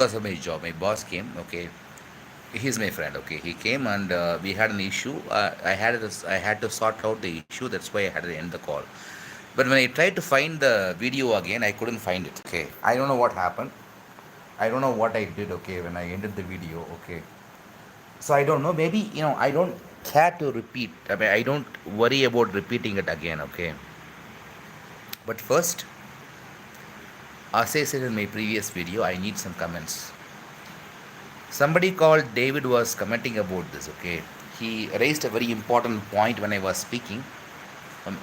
because of my job, my boss came. Okay, he's my friend. Okay, he came and we had an issue. I had to sort out the issue. That's why I had to end the call. But when I tried to find the video again, I couldn't find it. Okay, I don't know what happened. I don't know what I did. Okay, when I ended the video. Okay, so I don't know. Maybe I don't care to repeat. I mean, I don't worry about repeating it again. Okay, but first, as I said in my previous video, I need some comments. Somebody called David was commenting about this. Okay, he raised a very important point when I was speaking.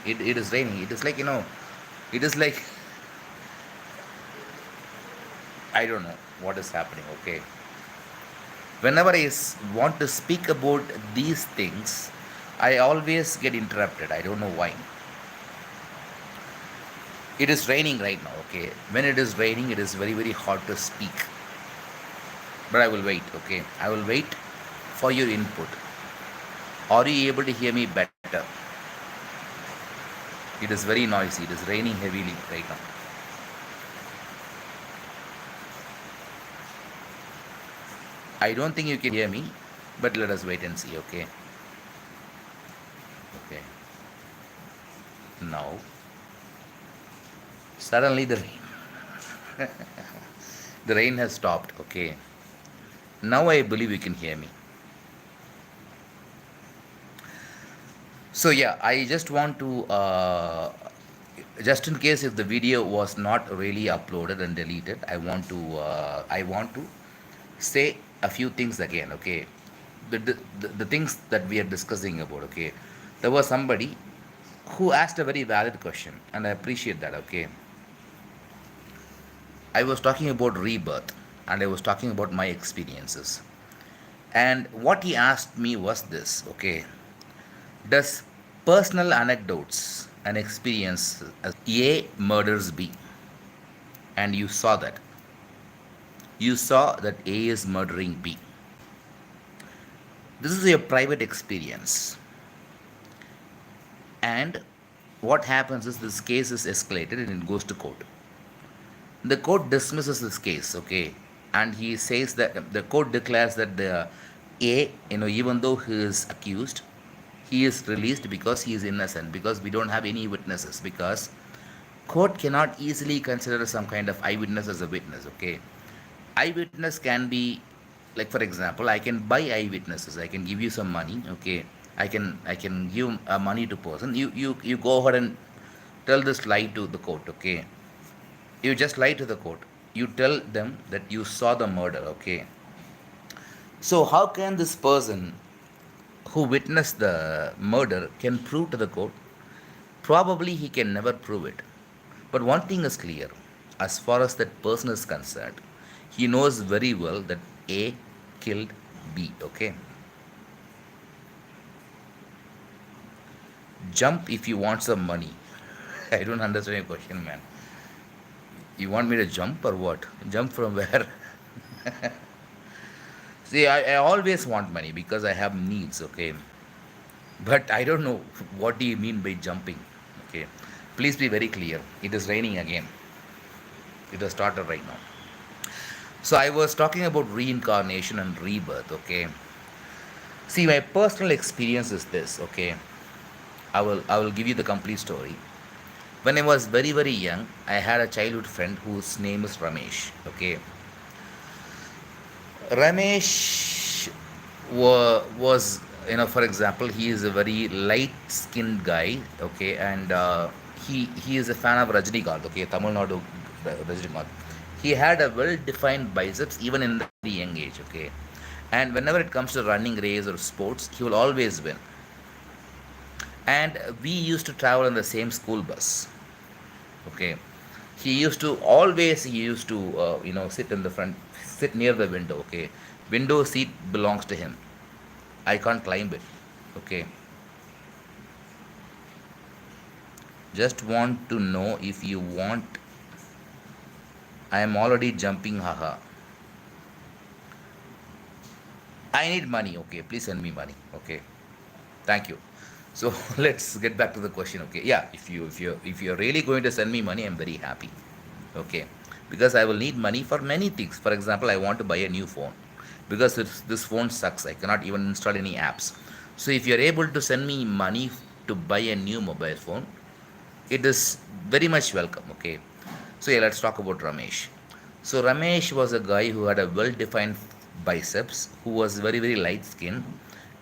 It is raining. It is like it is like I don't know what is happening. Okay, whenever want to speak about these things, I always get interrupted. I don't know why. It is raining right now. Okay, when it is raining, it is very hard to speak. But I will wait. Okay, I will wait for your input. Are you able to hear me better? It is very noisy. It is raining heavily right now. I don't think you can hear me, but let us wait and see. Okay. Okay. Now, suddenly the rain has stopped. Okay. Now I believe you can hear me. So yeah, I just want to just in case if the video was not really uploaded and deleted, I want to say a few things again. Okay, the things that we are discussing about. Okay, there was somebody who asked a very valid question, and I appreciate that. Okay, I was talking about rebirth, and I was talking about my experiences, and what he asked me was this. Okay, does personal anecdotes and experience A murders B? And you saw that. You saw that A is murdering B. This is your private experience. And what happens is this case is escalated and it goes to court. The court dismisses this case, okay? And he says that the court declares that the A, even though he is accused, he is released because he is innocent, because we don't have any witnesses, because court cannot easily consider some kind of eyewitness as a witness. Okay, eyewitness can be, like, for example, I can buy eyewitnesses. I can give you some money. Okay, I can give money to person. You go ahead and tell this lie to the court. Okay, you just lie to the court. You tell them that you saw the murder. Okay, so how can this person who witnessed the murder can prove to the court? Probably he can never prove it. But one thing is clear, as far as that person is concerned, he knows very well that A killed B. Okay? Jump if you want some money. I don't understand your question, man. You want me to jump or what? Jump from where? See, I always want money because I have needs, okay? But I don't know what do you mean by jumping, okay? Please be very clear. It is raining again. It has started right now. So I was talking about reincarnation and rebirth, okay? See, my personal experience is this, okay? I will give you the complete story. When I was very young, I had a childhood friend whose name is Ramesh, okay? Ramesh was, for example, he is a very light skinned guy, okay, and he is a fan of Rajnikant, okay, Tamil Nadu Rajnikant. He had a well defined biceps even in the very young age, okay, and whenever it comes to running race or sports, he will always win. And we used to travel in the same school bus, okay. He used to sit in the front, sit near the window, okay. Window seat belongs to him. I can't climb it, okay. Just want to know if you want. I am already jumping, haha. I need money, okay. Please send me money, okay. Thank you. So let's get back to the question, okay. Yeah, if you're really going to send me money, I'm very happy, okay. because I will need money for many things. For example, I want to buy a new phone because this phone sucks. I cannot even install any apps. So if you're able to send me money to buy a new mobile phone, it is very much welcome. Okay. So yeah, let's talk about Ramesh. So Ramesh was a guy who had a well-defined biceps, who was very very light skinned,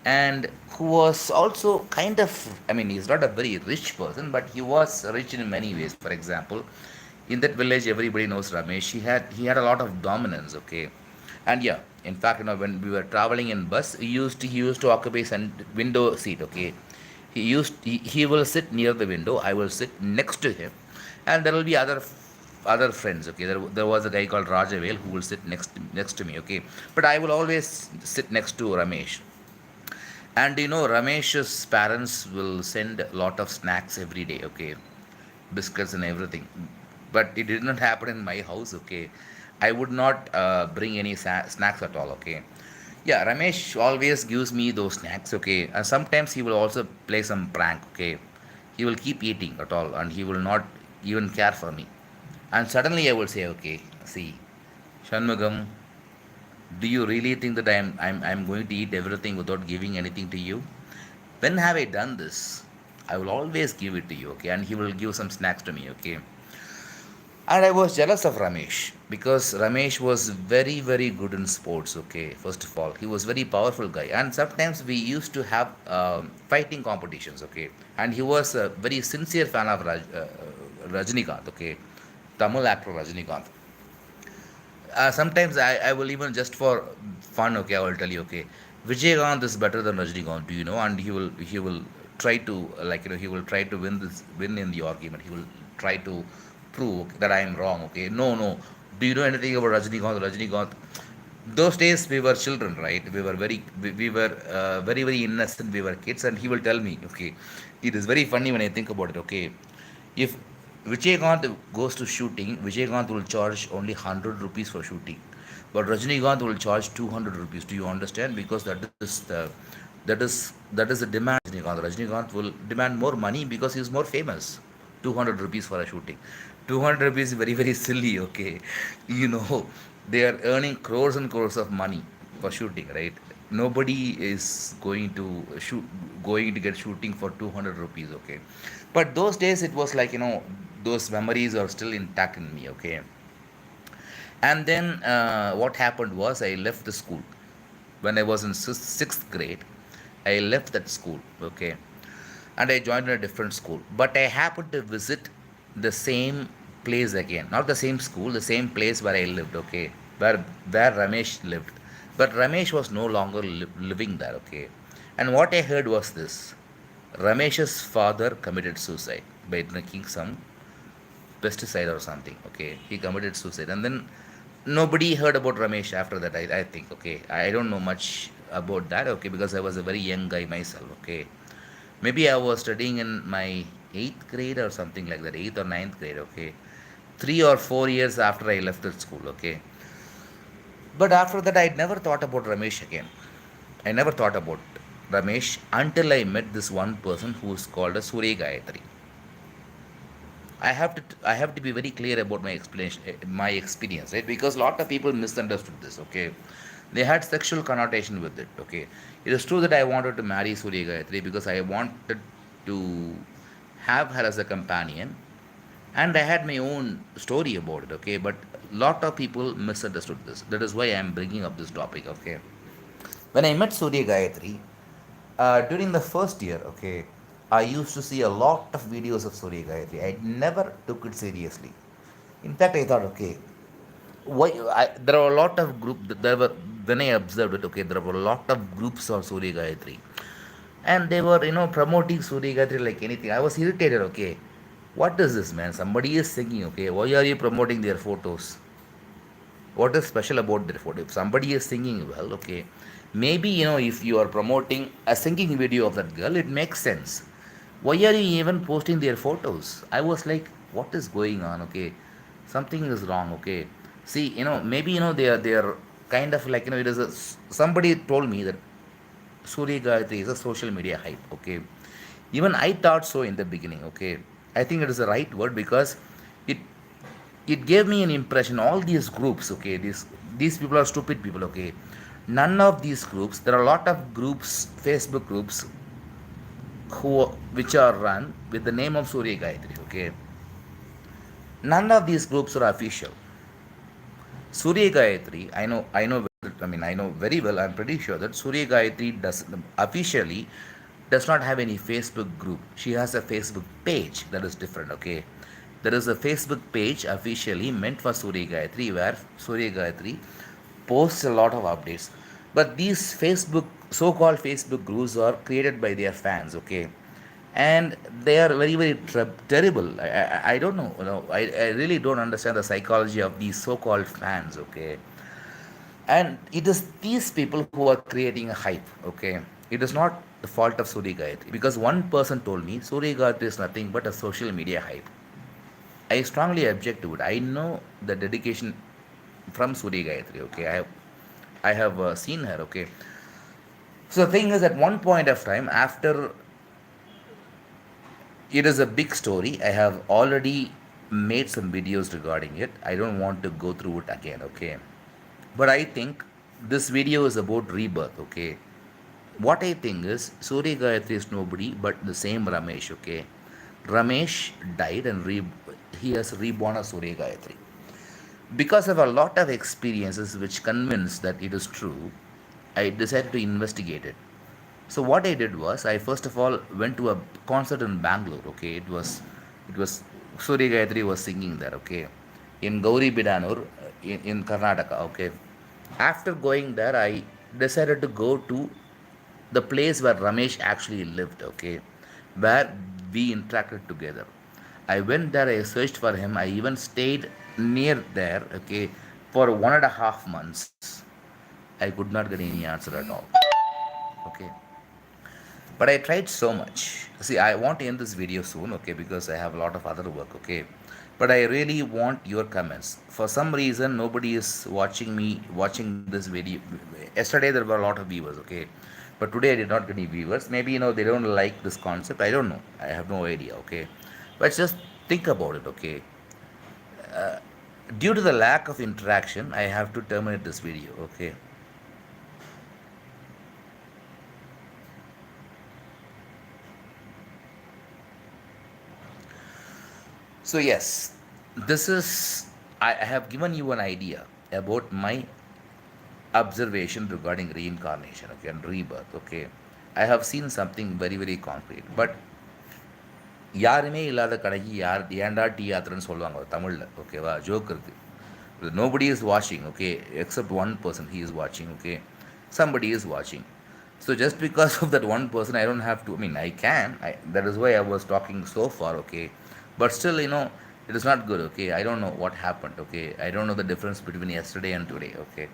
and who was also kind of, I mean, he's not a very rich person, but he was rich in many ways. For example, in that village, everybody knows Ramesh. He had a lot of dominance. Okay, and yeah, in fact, when we were traveling in bus, he used to occupy window seat. Okay, he will sit near the window. I will sit next to him, and there will be other friends. Okay, there was a guy called Rajavel who will sit next to me. Okay, but I will always sit next to Ramesh. And Ramesh's parents will send a lot of snacks every day. Okay, biscuits and everything. But it did not happen in my house. Okay, I would not bring any snacks at all. Okay, yeah, Ramesh always gives me those snacks. Okay, and sometimes he will also play some prank. Okay, he will keep eating at all, and he will not even care for me. And suddenly I will say, okay, see, Shanmugam, do you really think that I'm going to eat everything without giving anything to you? When have I done this? I will always give it to you, okay? And he will give some snacks to me, okay? And I was jealous of Ramesh because Ramesh was very, very good in sports, okay? First of all, he was very powerful guy. And sometimes we used to have fighting competitions, okay? And he was a very sincere fan of Rajnikant, okay? Tamil actor Rajnikant. Sometimes I will even just for fun, okay, I will tell you, okay, Vijaykanth is better than Rajnikant, do you know? And he will try to, like, he will try to win in the argument. He will try to prove that I am wrong. Okay, no. Do you know anything about Rajnikant? Rajnikant. Those days we were children, right? We were very very innocent. We were kids, and he will tell me, okay, it is very funny when I think about it. Okay, if Vijaykanth goes to shooting, Vijaykanth will charge only 100 rupees for shooting, but Rajinikanth will charge 200 rupees. Do you understand? Because that is the demand. Rajinikanth will demand more money because he is more famous. 200 rupees for a shooting. 200 rupees is very very silly. Okay, you know they are earning crores and crores of money for shooting, right? Nobody is going to get shooting for 200 rupees. Okay, but those days it was like, those memories are still intact in me. Okay, and then what happened was I left the school when I was in sixth grade. I left that school. Okay, and I joined a different school. But I happened to visit the same place again, not the same school, the same place where I lived. Okay, where Ramesh lived, but Ramesh was no longer living there. Okay, and what I heard was this: Ramesh's father committed suicide by drinking some pesticide or something. Okay, he committed suicide, and then nobody heard about Ramesh after that. I think. Okay, I don't know much about that. Okay, because I was a very young guy myself. Okay, maybe I was studying in my eighth grade or something like that, eighth or ninth grade. Okay, 3 or 4 years after I left the school. Okay, but after that, I never thought about Ramesh again. I never thought about Ramesh until I met this one person who is called a Surya Gayatri. I have to be very clear about my explanation, my experience, right? Because a lot of people misunderstood this. Okay, they had sexual connotation with it. Okay, it is true that I wanted to marry Surya Gayatri because I wanted to have her as a companion, and I had my own story about it. Okay, but lot of people misunderstood this. That is why I am bringing up this topic. Okay, when I met Surya Gayatri, during the first year, okay, I used to see a lot of videos of Surya Gayatri. I never took it seriously. In fact, I thought, okay, there are a lot of there were, when I observed it, okay, there were a lot of groups of Surya Gayatri, and they were, promoting Surya Gayatri like anything. I was irritated. Okay, what is this, man? Somebody is singing. Okay, why are you promoting their photos? What is special about their photo? If somebody is singing well, okay, maybe, if you are promoting a singing video of that girl, it makes sense. Why are you even posting their photos? I was like, what is going on? Okay, something is wrong. Okay, see, maybe, they are kind of like, it is somebody told me that Surya Gayatri is a social media hype. Okay, even I thought so in the beginning. Okay, I think it is the right word because it it gave me an impression all these groups, okay, these people are stupid people, okay. None of these groups, there are a lot of groups, Facebook groups, who which are run with the name of Surya Gayatri, okay. None of these groups are official. Surya Gayatri, I know very well, I'm pretty sure that Surya Gayatri does officially does not have any Facebook group. She has a Facebook page that is different, okay? There is a Facebook page officially meant for Surya Gayatri where Surya Gayatri posts a lot of updates. But these so called Facebook groups are created by their fans, okay? And they are very, very terrible. I don't know, I really don't understand the psychology of these so called fans, okay? And it is these people who are creating a hype, okay. It is not the fault of Surya Gayatri, because one person told me Surya Gayatri is nothing but a social media hype. I strongly object to it. I know the dedication from Surya Gayatri, okay. I have seen her, okay. So the thing is, at one point of time, after, it is a big story, I have already made some videos regarding it. I don't want to go through it again, okay. But I think this video is about rebirth, okay. What I think is, Surya Gayatri is nobody but the same Ramesh, okay. Ramesh died and he has reborn as Surya Gayatri. Because of a lot of experiences which convinced that it is true, I decided to investigate it. So what I did was, I first of all went to a concert in Bangalore, okay. It was Surya Gayatri was singing there, okay, in Gauri Bidanur, in Karnataka, okay. After going there, I decided to go to the place where Ramesh actually lived, okay, where we interacted together. I went there, I searched for him, I even stayed near there, okay, for 1.5 months. I could not get any answer at all, okay. But I tried so much. See, I want to end this video soon, okay, because I have a lot of other work, okay. But I really want your comments. For some reason, nobody is watching this video. Yesterday there were a lot of viewers, okay. But today I did not get any viewers. Maybe, they don't like this concept. I don't know. I have no idea, okay. But just think about it, okay. Due to the lack of interaction, I have to terminate this video, okay. So yes, this is, I have given you an idea about my observation regarding reincarnation, okay, and rebirth, okay. I have seen something very, very concrete. But யாருமே இல்லாத கடைக்கு ஏன்டா tea ஆத்துறன்னு சொல்லுவாங்க தமிழில், ஓகேவா, joke இருக்குது. Nobody is watching, okay, except one person, he is watching, okay. Somebody is watching. So just because of that one person, I don't have to, I can, that is why I was talking so far, okay. But still, it is not good, okay. I don't know what happened, okay. I don't know the difference between yesterday and today, okay.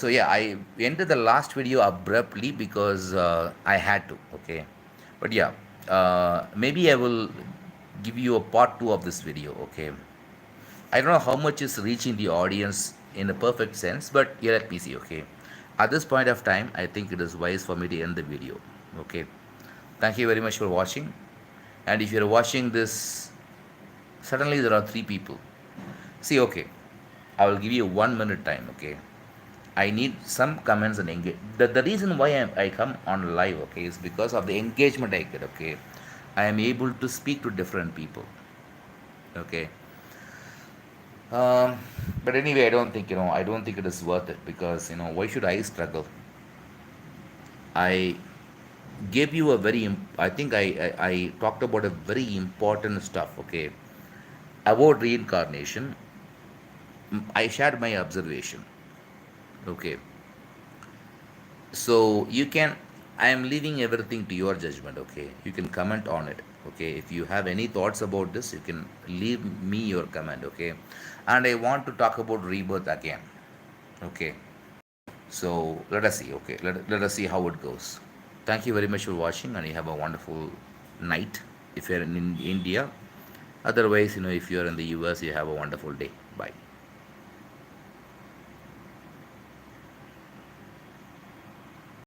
So yeah, I ended the last video abruptly because I had to, okay. But yeah, maybe I will give you a part 2 of this video, okay. I don't know how much is reaching the audience in a perfect sense, but yeah, let me see, okay. At this point of time, I think it is wise for me to end the video, okay. Thank you very much for watching. And if you're watching this, suddenly there are 3 people. See, okay, I will give you 1 minute time, okay. I need some comments and engage. The reason why I come on live, okay, is because of the engagement I get, okay. I am able to speak to different people, okay. Um, but anyway, I don't think it is worth it, because why should I struggle? I gave you a I think I talked about a very important stuff, okay, about reincarnation. I shared my observation, okay. So I am leaving everything to your judgment, okay. You can comment on it, okay. If you have any thoughts about this, you can leave me your comment, okay. And I want to talk about rebirth again, okay. So let us see, okay. Let us see how it goes. Thank you very much for watching, and you have a wonderful night if you're in India. Otherwise, if you're in the US, you have a wonderful day. Bye.